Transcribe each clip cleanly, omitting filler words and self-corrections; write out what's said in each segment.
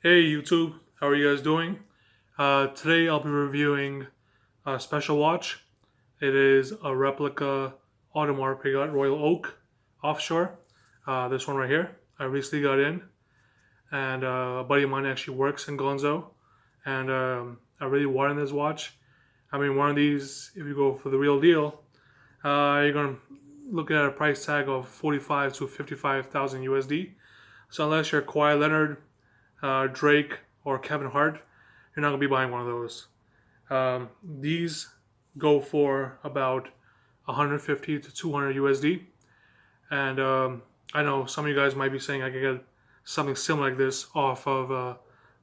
Hey YouTube, how are you guys doing? Today I'll be reviewing a special watch. It is a Replica Audemars Piguet Royal Oak offshore. This one right here. I recently got in, and a buddy of mine actually works in Gonzo, and I really wanted this watch. I mean, one of these, if you go for the real deal, you're gonna look at a price tag of 45 to 55,000 USD. So unless you're Kawhi Leonard, Drake, or Kevin Hart, you're not gonna be buying one of those. These go for about 150 to 200 USD, and I know some of you guys might be saying I could get something similar like this off of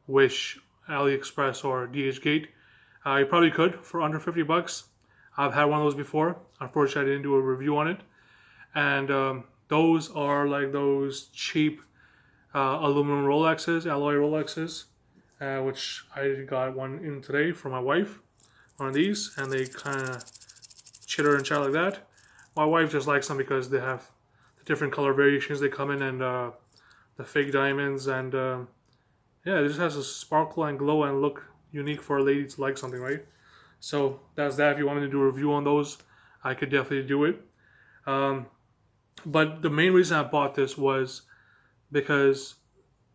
Wish, AliExpress, or DHgate. You probably could for under 50 bucks. I've had one of those before. Unfortunately, I didn't do a review on it, and those are like those cheap aluminum Rolexes, alloy Rolexes, which I got one in today for my wife, one of these, and they kind of chitter and chat like that. My wife just likes them because they have the different color variations they come in, and the fake diamonds, and yeah, it just has a sparkle and glow and look unique for a lady to like something, right? So that's that. If you want me to do a review on those, I could definitely do it. Um, but the main reason I bought this was because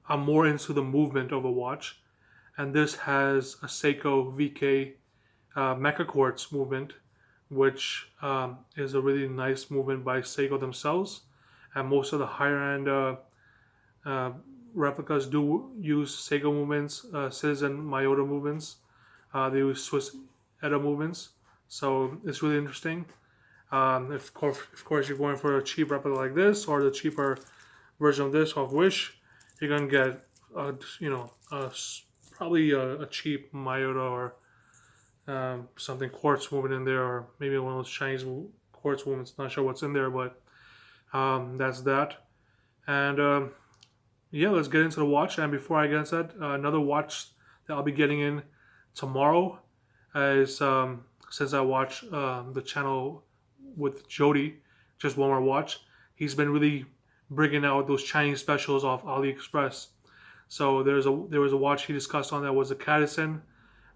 I'm more into the movement of a watch, and this has a Seiko VK Meca Quartz movement, which is a really nice movement by Seiko themselves. And most of the higher end uh, replicas do use Seiko movements, Citizen Miyota movements. They use Swiss ETA movements, so it's really interesting. Of course, you're going for a cheap replica like this, or the cheaper version of this off Wish, you're gonna get, probably a cheap Miyota or something quartz movement in there, or maybe one of those Chinese quartz movements. Not sure what's in there, but that's that. And yeah, let's get into the watch. And before I get into that, another watch that I'll be getting in tomorrow is since I watch the channel with Jody, just one more watch. He's been really bringing out those Chinese specials off AliExpress. So there was a watch he discussed on that was a Cadison.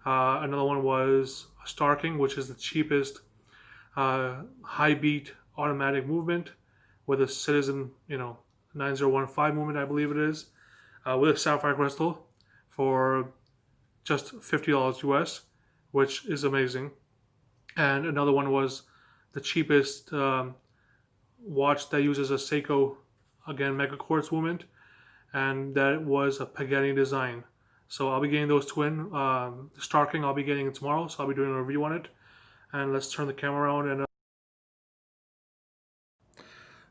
Another one was a Starking, which is the cheapest high beat automatic movement with a Citizen, 9015 movement, I believe it is, with a sapphire crystal for just $50 US, which is amazing. And another one was the cheapest watch that uses a Seiko, again, Meca Quartz movement, and that was a Pagani design. So I'll be getting those two in. The Starking I'll be getting it tomorrow, so I'll be doing a review on it. And let's turn the camera around and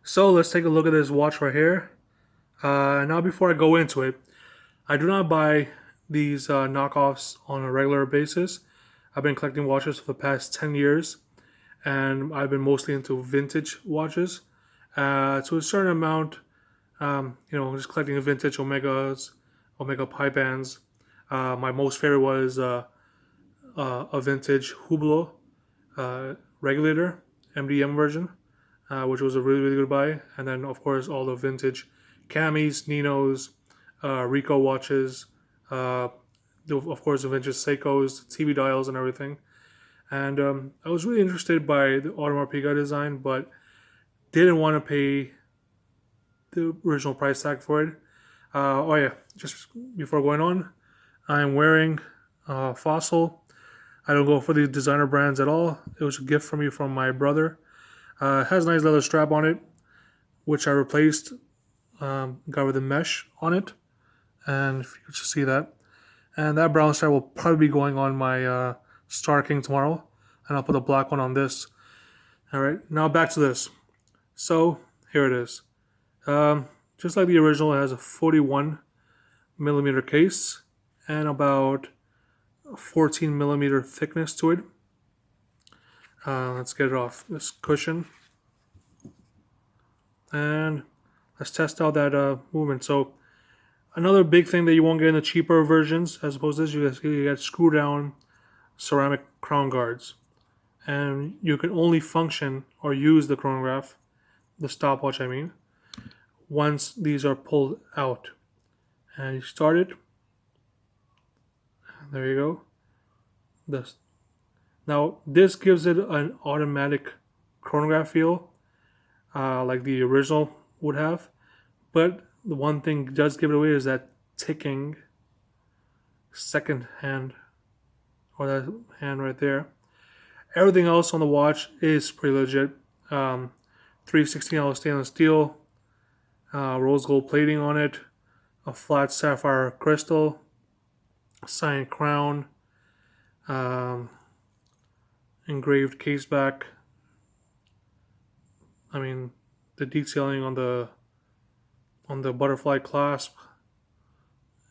so let's take a look at this watch right here. Now before I go into it, I do not buy these knockoffs on a regular basis. I've been collecting watches for the past 10 years, and I've been mostly into vintage watches. To a certain amount, just collecting vintage Omegas, Omega Pi bands. My most favorite was a vintage Hublot regulator, MDM version, which was a really, really good buy. And then, of course, all the vintage Camis, Ninos, Ricoh watches, of course, the vintage Seikos, TV dials, and everything. And I was really interested by the Audemars Piguet design, but didn't want to pay the original price tag for it. Oh yeah, just before going on, I'm wearing Fossil. I don't go for these designer brands at all. It was a gift from me from my brother. It has a nice leather strap on it, which I replaced. Got with a mesh on it, and if you could just see that. And that brown strap will probably be going on my Starking tomorrow, and I'll put a black one on this. All right, now back to this. So here it is. Just like the original, it has a 41 millimeter case and about 14 millimeter thickness to it. Let's get it off this cushion, and let's test out that movement. So another big thing that you won't get in the cheaper versions, as opposed to this, you get screw down ceramic crown guards, and you can only function or use the chronograph, the stopwatch I mean, once these are pulled out. And you start it, There you go. This now this gives it an automatic chronograph feel, like the original would have. But the one thing it does give it away is that ticking second hand, or that hand right there. Everything else on the watch is pretty legit. 3/16 stainless steel, rose gold plating on it, a flat sapphire crystal, cyan crown, um, engraved case back. I mean, the detailing on the butterfly clasp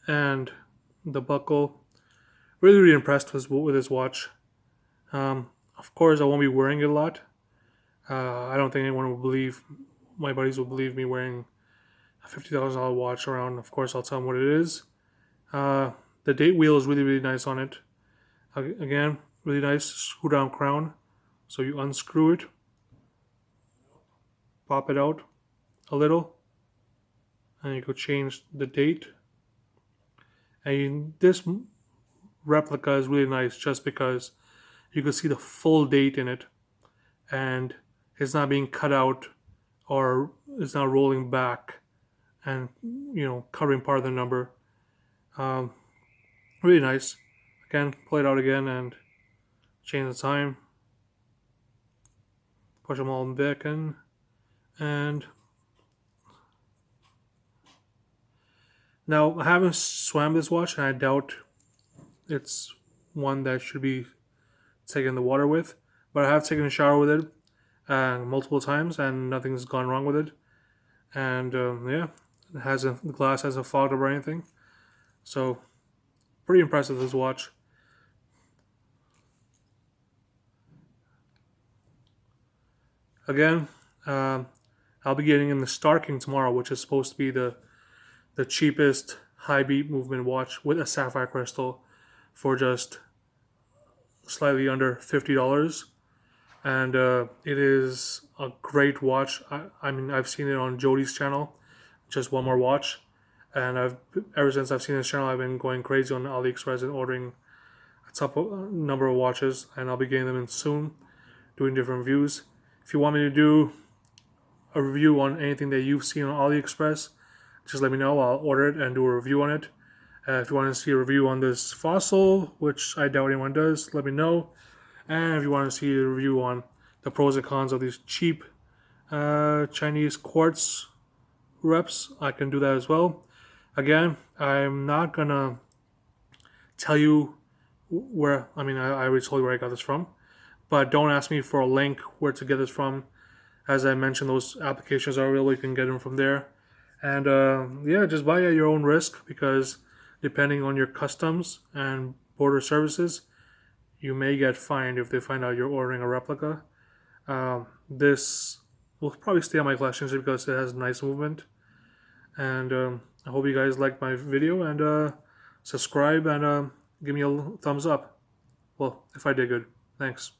and the buckle. Really, really impressed with this watch. Of course, I won't be wearing it a lot. I don't think anyone will believe, my buddies will believe me wearing a $50,000 watch around. Of course, I'll tell them what it is. The date wheel is really, really nice on it. Again, really nice screw down crown. So you unscrew it, pop it out a little, and you could change the date. And this replica is really nice just because you can see the full date in it, and it's not being cut out or it's not rolling back and covering part of the number. Really nice. Again, play it out again and change the time. Push them all back in, and now I haven't swam this watch, and I doubt it's one that should be taken in the water with, but I have taken a shower with it multiple times, and nothing's gone wrong with it. And yeah, the glass hasn't fogged up or anything, so pretty impressive, this watch. Again, I'll be getting in the Starking tomorrow, which is supposed to be the cheapest high beat movement watch with a sapphire crystal for just slightly under $50. And it is a great watch. I mean, I've seen it on Jody's channel, Just One More Watch, and ever since I've seen this channel, I've been going crazy on AliExpress and ordering a top number of watches, and I'll be getting them in soon, doing different reviews. If you want me to do a review on anything that you've seen on AliExpress, just let me know. I'll order it and do a review on it. If you want to see a review on this fossil, which I doubt anyone does, let me know. And if you want to see a review on the pros and cons of these cheap Chinese quartz reps, I can do that as well. Again, I'm not gonna tell you where, I mean, I already told you where I got this from, but don't ask me for a link where to get this from. As I mentioned, those applications are available. You can get them from there. And yeah, just buy at your own risk, because depending on your customs and border services, you may get fined if they find out you're ordering a replica. This will probably stay on my collection just because it has nice movement. And I hope you guys liked my video, and subscribe and give me a thumbs up. Well, if I did good. Thanks.